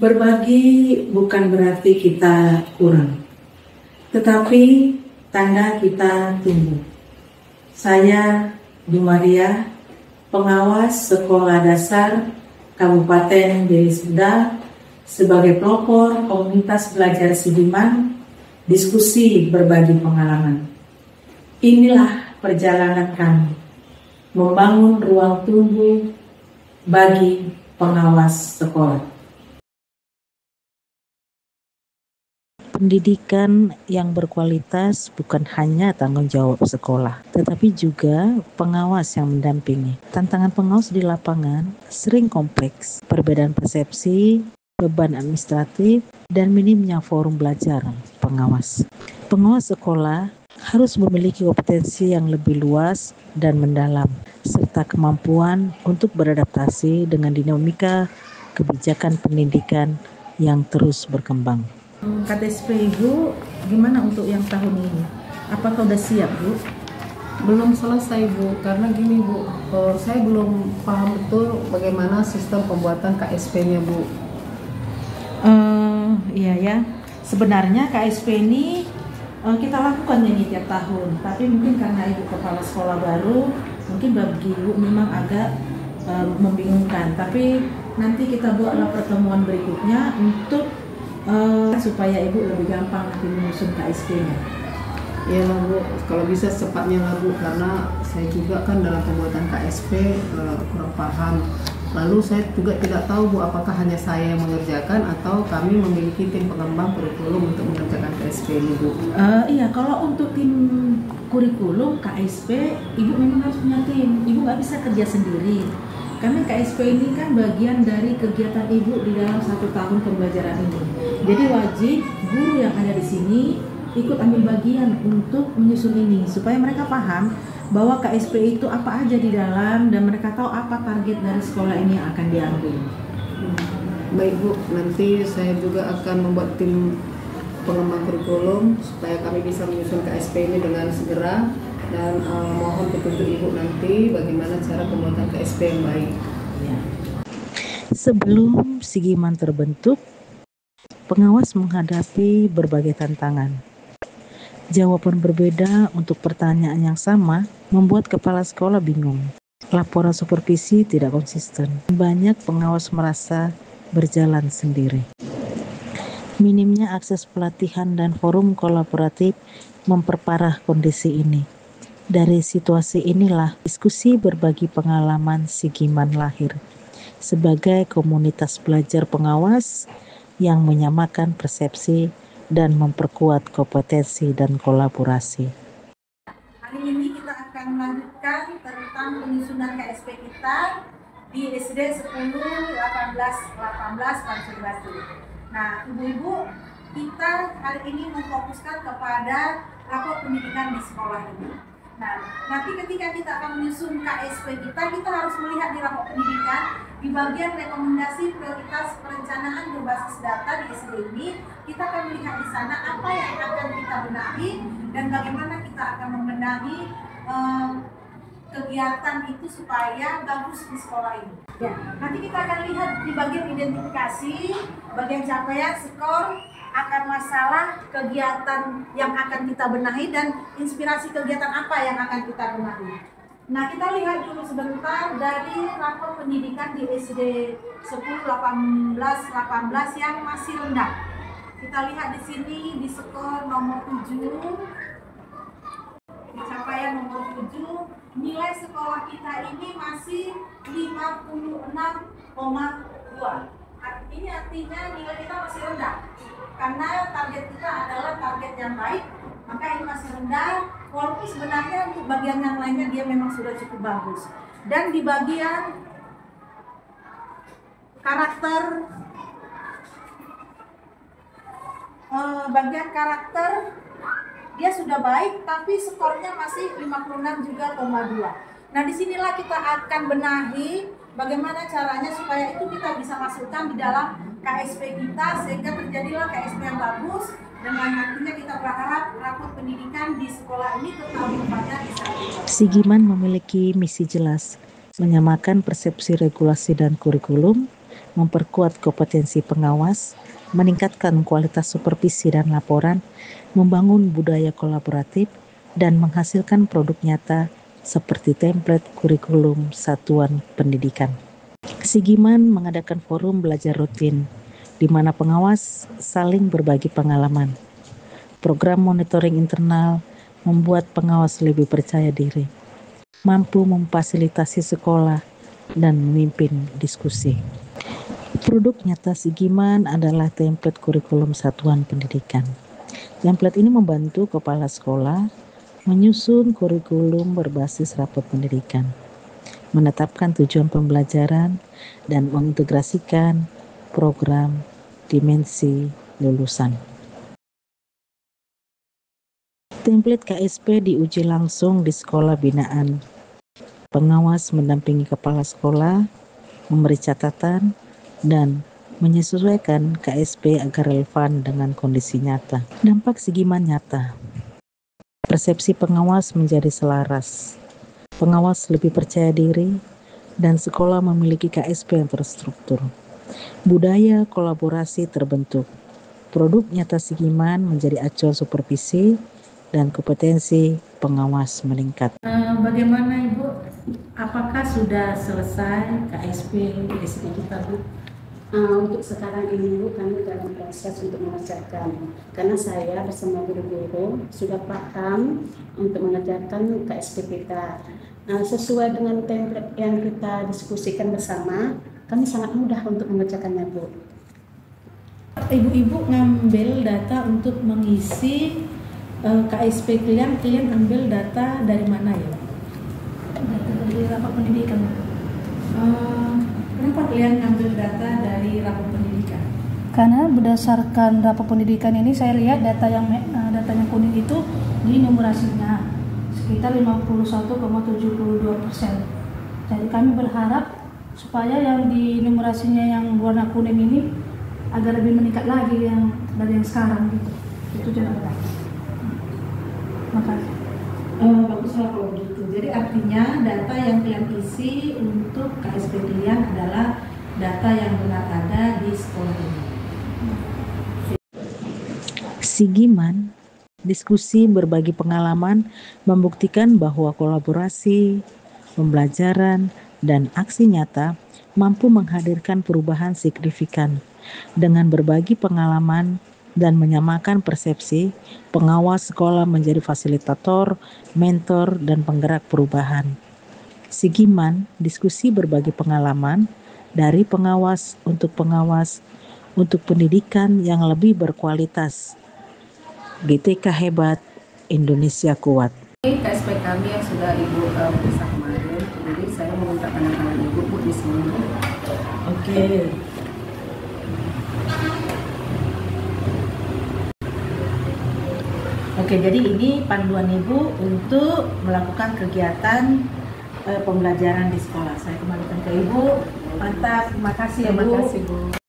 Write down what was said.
Berbagi bukan berarti kita kurang, tetapi tanda kita tumbuh. Saya, Bu Maria, pengawas Sekolah Dasar Kabupaten Deli Serdang, sebagai pelopor komunitas belajar Sigiman, diskusi berbagi pengalaman. Inilah perjalanan kami, membangun ruang tumbuh bagi pengawas sekolah. Pendidikan yang berkualitas bukan hanya tanggung jawab sekolah, tetapi juga pengawas yang mendampingi. Tantangan pengawas di lapangan sering kompleks, perbedaan persepsi, beban administratif, dan minimnya forum belajar pengawas. Pengawas sekolah harus memiliki kompetensi yang lebih luas dan mendalam, serta kemampuan untuk beradaptasi dengan dinamika kebijakan pendidikan yang terus berkembang. KTSP Ibu, gimana untuk yang tahun ini? Apakah udah siap, Bu? Belum selesai, Bu, karena gini, Bu, saya belum paham betul bagaimana sistem pembuatan KSP-nya, Bu. Iya ya, sebenarnya KSP ini kita lakukan ini tiap tahun, tapi mungkin karena Ibu kepala sekolah baru, mungkin bagi Ibu memang agak membingungkan. Tapi nanti kita buatlah pertemuan berikutnya untuk supaya Ibu lebih gampang nanti menyusun KSP-nya. Ya Bu, kalau bisa secepatnya lah Bu, karena saya juga kan dalam pembuatan KSP kurang paham. Lalu saya juga tidak tahu Bu, apakah hanya saya yang mengerjakan atau kami memiliki tim pengembang kurikulum untuk mengerjakan KSP ini Bu. Iya, kalau untuk tim kurikulum KSP, Ibu memang harus punya tim. Ibu nggak bisa kerja sendiri. Karena KSP ini kan bagian dari kegiatan Ibu di dalam 1 tahun pembelajaran ini. Jadi wajib guru yang ada di sini ikut ambil bagian untuk menyusun ini, supaya mereka paham bahwa KSP itu apa aja di dalam dan mereka tahu apa target dari sekolah ini yang akan diambil. Baik Bu, nanti saya juga akan membuat tim pengembang kurikulum supaya kami bisa menyusun KSP ini dengan segera. Dan mohon petunjuk Ibu nanti bagaimana cara pembuatan KSP yang baik. Sebelum Sigiman terbentuk, pengawas menghadapi berbagai tantangan. Jawaban berbeda untuk pertanyaan yang sama membuat kepala sekolah bingung. Laporan supervisi tidak konsisten. Banyak pengawas merasa berjalan sendiri. Minimnya akses pelatihan dan forum kolaboratif memperparah kondisi ini. Dari situasi inilah diskusi berbagi pengalaman Sigiman lahir sebagai komunitas belajar pengawas yang menyamakan persepsi dan memperkuat kompetensi dan kolaborasi. Hari ini kita akan melanjutkan tentang penyusunan KSP kita di SD 10, 18, 18, Pancasila. Nah, Ibu-Ibu, kita hari ini memfokuskan kepada rapor pendidikan di sekolah ini. Nah, nanti ketika kita akan menyusun KSP kita harus melihat di rapor pendidikan di bagian rekomendasi prioritas perencanaan berbasis data di SD ini. Kita akan melihat di sana apa yang akan kita benahi dan bagaimana kita akan membenahi kegiatan itu supaya bagus di sekolah ini. Ya, nanti kita akan lihat di bagian identifikasi, bagian capaian, skor, akan masalah kegiatan yang akan kita benahi dan inspirasi kegiatan apa yang akan kita benahi. Nah, kita lihat dulu sebentar dari rapor pendidikan di SD 10, 18, 18 yang masih rendah. Kita lihat di sini di skor nomor 7, di capaian nomor 7, nilai sekolah kita ini masih 56,2. Ini artinya nilai kita masih rendah. Karena target kita adalah target yang baik, maka ini masih rendah. Walaupun sebenarnya untuk bagian yang lainnya dia memang sudah cukup bagus. Dan di bagian karakter, dia sudah baik, tapi skornya masih 56,2. Nah, disinilah kita akan benahi bagaimana caranya supaya itu kita bisa masukkan di dalam KSP kita sehingga terjadilah KSP yang bagus. Dengan nantinya kita berharap rapor pendidikan di sekolah ini tetap berupaya bisa. Sigiman memiliki misi jelas, menyamakan persepsi regulasi dan kurikulum, memperkuat kompetensi pengawas, meningkatkan kualitas supervisi dan laporan, membangun budaya kolaboratif, dan menghasilkan produk nyata seperti template kurikulum satuan pendidikan. Sigiman mengadakan forum belajar rutin, di mana pengawas saling berbagi pengalaman. Program monitoring internal membuat pengawas lebih percaya diri, mampu memfasilitasi sekolah, dan memimpin diskusi. Produk nyata Sigiman adalah template kurikulum satuan pendidikan. Template ini membantu kepala sekolah menyusun kurikulum berbasis rapor pendidikan, menetapkan tujuan pembelajaran, dan mengintegrasikan program dimensi lulusan. Template KSP diuji langsung di sekolah binaan. Pengawas mendampingi kepala sekolah, memberi catatan, dan menyesuaikan KSP agar relevan dengan kondisi nyata. Dampak Sigiman nyata. Persepsi pengawas menjadi selaras. Pengawas lebih percaya diri, dan sekolah memiliki KSP yang terstruktur. Budaya kolaborasi terbentuk. Produk nyata Sigiman menjadi acuan supervisi dan kompetensi pengawas meningkat. Bagaimana Ibu? Apakah sudah selesai KSP SD kita, Bu? Untuk sekarang ini Bu, kami dalam proses untuk mengerjakan, karena saya bersama guru-guru sudah paham untuk mengerjakan KSP kita. Sesuai dengan template yang kita diskusikan bersama, kami sangat mudah untuk mengerjakannya, Bu. Ibu-ibu ngambil data untuk mengisi KSP kalian ambil data dari mana ya? Data dari rapor pendidikan. Kenapa kalian ngambil data dari rapor pendidikan? Karena berdasarkan rapor pendidikan ini saya lihat data yang kuning itu di numerasinya sekitar 51,72%. Jadi kami berharap supaya yang di numerasinya yang warna kuning ini agar lebih meningkat lagi yang dari yang sekarang gitu. Itu jawaban. Makasih. Baguslah kalau begitu. Jadi artinya data yang kalian isi untuk KSP kalian adalah data yang benar ada di sekolah ini. Sigiman, diskusi berbagi pengalaman membuktikan bahwa kolaborasi, pembelajaran, dan aksi nyata mampu menghadirkan perubahan signifikan. Dengan berbagi pengalaman dan menyamakan persepsi, pengawas sekolah menjadi fasilitator, mentor, dan penggerak perubahan. Sigiman, diskusi berbagi pengalaman dari pengawas, untuk pendidikan yang lebih berkualitas. GTK hebat, Indonesia kuat. KSP kami yang sudah Ibu periksa kemarin, jadi saya meminta tanda tangan Ibu Bu di sini. Oke. Oke, jadi ini panduan Ibu untuk melakukan kegiatan pembelajaran di sekolah. Saya kembalikan ke Ibu. Mantap, terima kasih ya Bu. Terima kasih Bu.